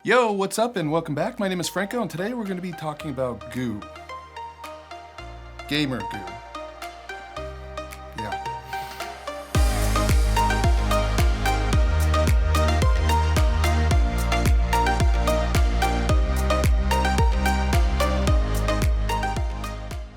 Yo, what's up and welcome back. My name is Franco and today we're going to be talking about goo. Gamer goo. Yeah.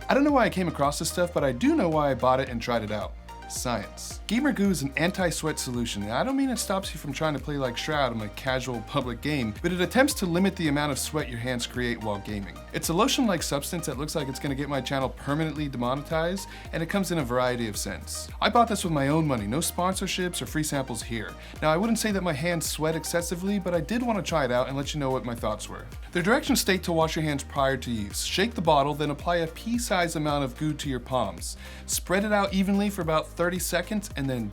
I don't know why I came across this stuff, but I do know why I bought it and tried it out. Science. Gamer Goo is an anti-sweat solution. I don't mean it stops you from trying to play like Shroud in a casual public game, but it attempts to limit the amount of sweat your hands create while gaming. It's a lotion-like substance that looks like it's gonna get my channel permanently demonetized, and it comes in a variety of scents. I bought this with my own money, no sponsorships or free samples here. Now I wouldn't say that my hands sweat excessively, but I did want to try it out and let you know what my thoughts were. The directions state to wash your hands prior to use. Shake the bottle, then apply a pea-sized amount of goo to your palms. Spread it out evenly for about 30 seconds and then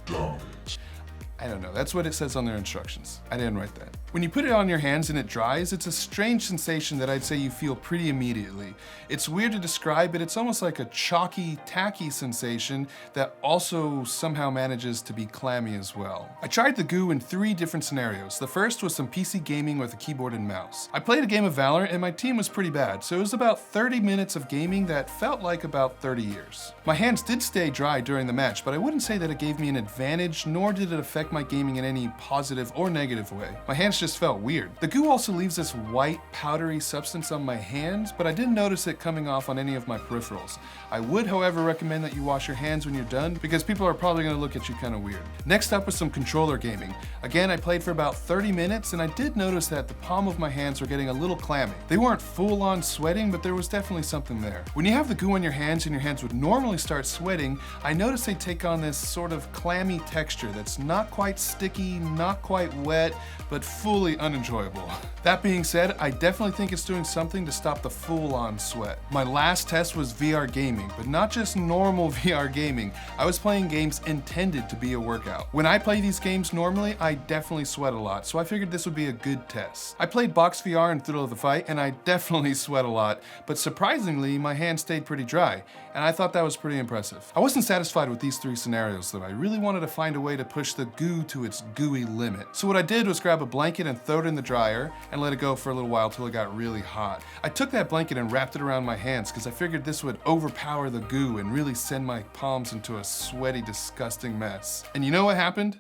I don't know, that's what it says on their instructions. I didn't write that. When you put it on your hands and it dries, it's a strange sensation that I'd say you feel pretty immediately. It's weird to describe, but it's almost like a chalky, tacky sensation that also somehow manages to be clammy as well. I tried the goo in 3 different scenarios. The first was some PC gaming with a keyboard and mouse. I played a game of Valorant and my team was pretty bad, so it was about 30 minutes of gaming that felt like about 30 years. My hands did stay dry during the match, but I wouldn't say that it gave me an advantage, nor did it affect my gaming in any positive or negative way. My hands just felt weird. The goo also leaves this white, powdery substance on my hands, but I didn't notice it coming off on any of my peripherals. I would, however, recommend that you wash your hands when you're done, because people are probably gonna look at you kind of weird. Next up was some controller gaming. Again, I played for about 30 minutes, and I did notice that the palm of my hands were getting a little clammy. They weren't full-on sweating, but there was definitely something there. When you have the goo on your hands and your hands would normally start sweating, I noticed they take on this sort of clammy texture that's not quite sticky, not quite wet, but fully unenjoyable. That being said, I definitely think it's doing something to stop the full-on sweat. My last test was VR gaming, but not just normal VR gaming. I was playing games intended to be a workout. When I play these games normally, I definitely sweat a lot, so I figured this would be a good test. I played box VR in Thrill of the Fight, and I definitely sweat a lot, but surprisingly, my hands stayed pretty dry, and I thought that was pretty impressive. I wasn't satisfied with these 3 scenarios, though. I really wanted to find a way to push the goo to its gooey limit. So what I did was grab a blanket and throw it in the dryer and let it go for a little while till it got really hot. I took that blanket and wrapped it around my hands because I figured this would overpower the goo and really send my palms into a sweaty, disgusting mess. And you know what happened?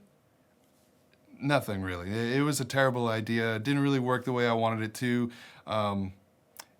Nothing really. It was a terrible idea. It didn't really work the way I wanted it to.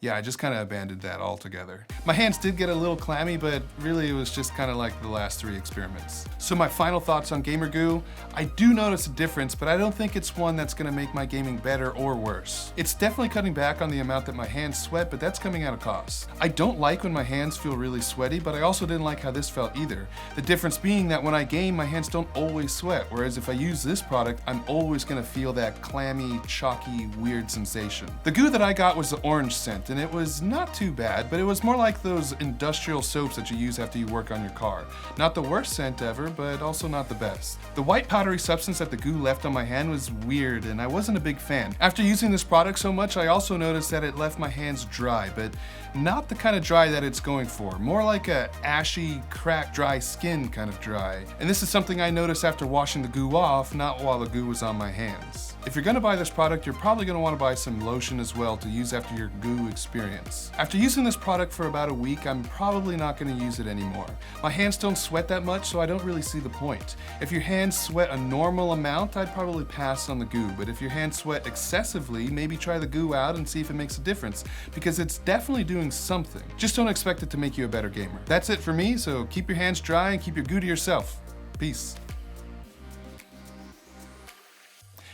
Yeah, I just kind of abandoned that altogether. My hands did get a little clammy, but really it was just kind of like the last 3 experiments. So my final thoughts on Gamer Goo, I do notice a difference, but I don't think it's one that's gonna make my gaming better or worse. It's definitely cutting back on the amount that my hands sweat, but that's coming at a cost. I don't like when my hands feel really sweaty, but I also didn't like how this felt either. The difference being that when I game, my hands don't always sweat, whereas if I use this product, I'm always gonna feel that clammy, chalky, weird sensation. The goo that I got was the orange scent, and it was not too bad, but it was more like those industrial soaps that you use after you work on your car. Not the worst scent ever, but also not the best. The white powdery substance that the goo left on my hand was weird, and I wasn't a big fan. After using this product so much, I also noticed that it left my hands dry, but not the kind of dry that it's going for. More like a ashy, cracked, dry skin kind of dry. And this is something I noticed after washing the goo off, not while the goo was on my hands. If you're gonna buy this product, you're probably gonna wanna buy some lotion as well to use after your goo experience. After using this product for about a week, I'm probably not gonna use it anymore. My hands don't sweat that much, so I don't really see the point. If your hands sweat a normal amount, I'd probably pass on the goo, but if your hands sweat excessively, maybe try the goo out and see if it makes a difference, because it's definitely doing something. Just don't expect it to make you a better gamer. That's it for me, so keep your hands dry and keep your goo to yourself. Peace.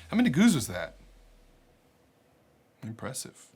How many goos was that? Impressive.